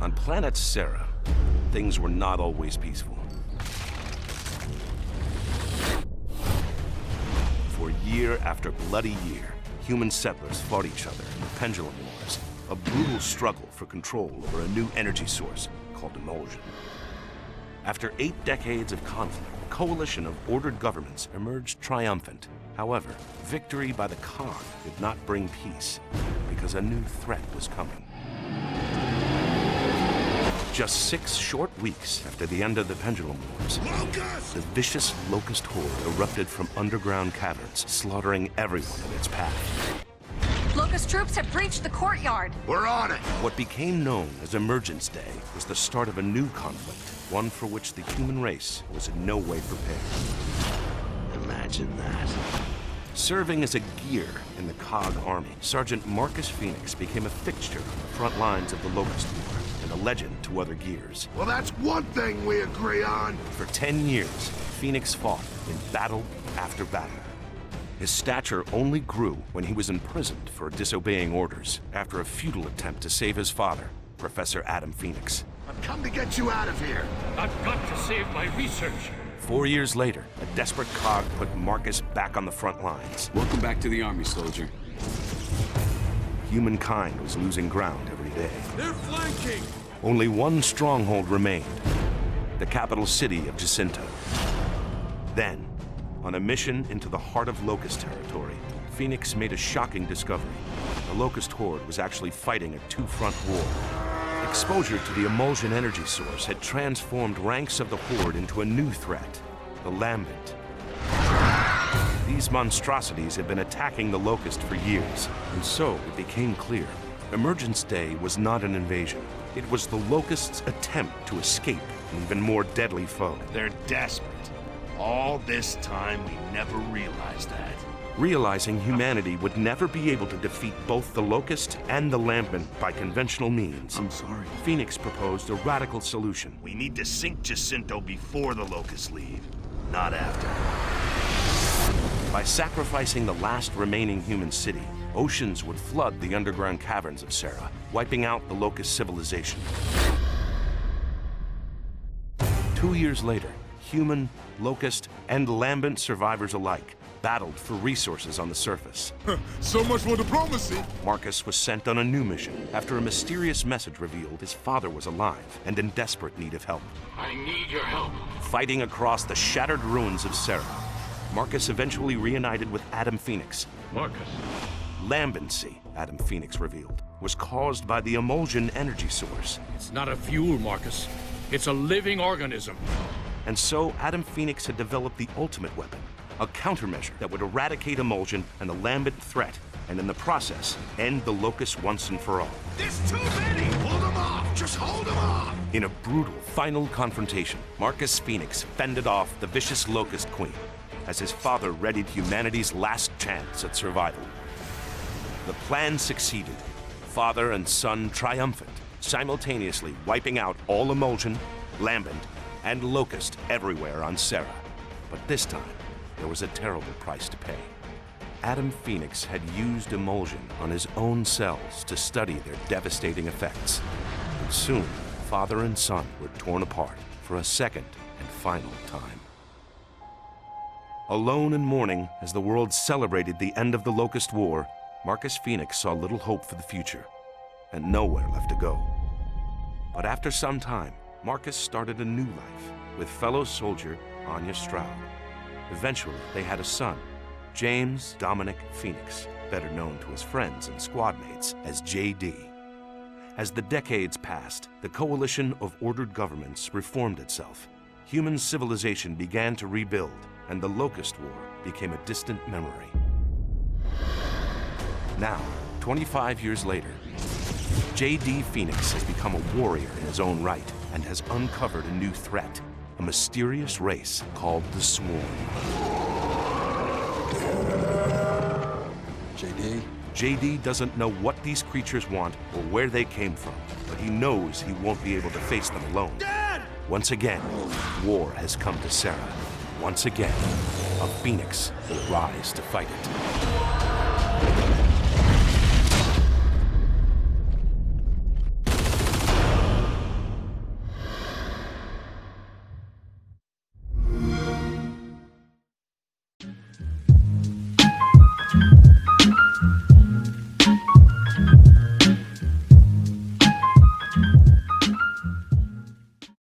On planet Tercera, things were not always peaceful. For year after bloody year, human settlers fought each other in the Pendulum Wars, a brutal struggle for control over a new energy source called emulsion. After 8 decades of conflict, a coalition of ordered governments emerged triumphant. However, victory by the Cog did not bring peace, because a new threat was coming. Just 6 short weeks after the end of the Pendulum Wars, the vicious Locust Horde erupted from underground caverns, slaughtering everyone in its path. Locust troops have breached the courtyard. We're on it! What became known as Emergence Day was the start of a new conflict, one for which the human race was in no way prepared. Imagine that. Serving as a gear in the Cog army, Sergeant Marcus Phoenix became a fixture on the front lines of the Locust War and a legend to other gears. Well, that's one thing we agree on. For 10 years, Phoenix fought in battle after battle. His stature only grew when he was imprisoned for disobeying orders after a futile attempt to save his father, Professor Adam Phoenix. I've come to get you out of here. I've got to save my research. 4 years later, a desperate Cog put Marcus back on the front lines. Welcome back to the army, soldier. Humankind was losing ground every day. They're flanking! Only one stronghold remained, the capital city of Jacinto. Then, on a mission into the heart of Locust territory, Phoenix made a shocking discovery. The Locust Horde was actually fighting a two-front war. Exposure to the emulsion energy source had transformed ranks of the Horde into a new threat, the Lambent. These monstrosities had been attacking the Locust for years, and so it became clear. Emergence Day was not an invasion. It was the Locust's attempt to escape an even more deadly foe. They're desperate. All this time, we never realized that. Realizing humanity would never be able to defeat both the Locust and the Lambent by conventional means, I'm sorry. Phoenix proposed a radical solution. We need to sink Jacinto before the Locusts leave, not after. By sacrificing the last remaining human city, oceans would flood the underground caverns of Tercera, wiping out the Locust civilization. 2 years later, human, Locust, and Lambent survivors alike battled for resources on the surface. So much for diplomacy! Marcus was sent on a new mission after a mysterious message revealed his father was alive and in desperate need of help. I need your help. Fighting across the shattered ruins of Tercera, Marcus eventually reunited with Adam Phoenix. Marcus. Lambency, Adam Phoenix revealed, was caused by the emulsion energy source. It's not a fuel, Marcus. It's a living organism. And so Adam Phoenix had developed the ultimate weapon, a countermeasure that would eradicate emulsion and the Lambent threat, and in the process, end the Locust once and for all. There's too many! Hold them off! Just hold them off! In a brutal final confrontation, Marcus Phoenix fended off the vicious Locust Queen as his father readied humanity's last chance at survival. The plan succeeded, father and son triumphant, simultaneously wiping out all emulsion, Lambent, and Locust everywhere on Tercera. But this time, there was a terrible price to pay. Adam Phoenix had used emulsion on his own cells to study their devastating effects. And soon, father and son were torn apart for a second and final time. Alone in mourning as the world celebrated the end of the Locust War, Marcus Phoenix saw little hope for the future and nowhere left to go. But after some time, Marcus started a new life with fellow soldier Anya Stroud. Eventually, they had a son, James Dominic Phoenix, better known to his friends and squad mates as JD. As the decades passed, the coalition of ordered governments reformed itself. Human civilization began to rebuild, and the Locust War became a distant memory. Now, 25 years later, JD Phoenix has become a warrior in his own right and has uncovered a new threat, a mysterious race called the Swarm. JD doesn't know what these creatures want or where they came from, but he knows he won't be able to face them alone. Dad! Once again, war has come to Tercera. Once again, a Phoenix will rise to fight it.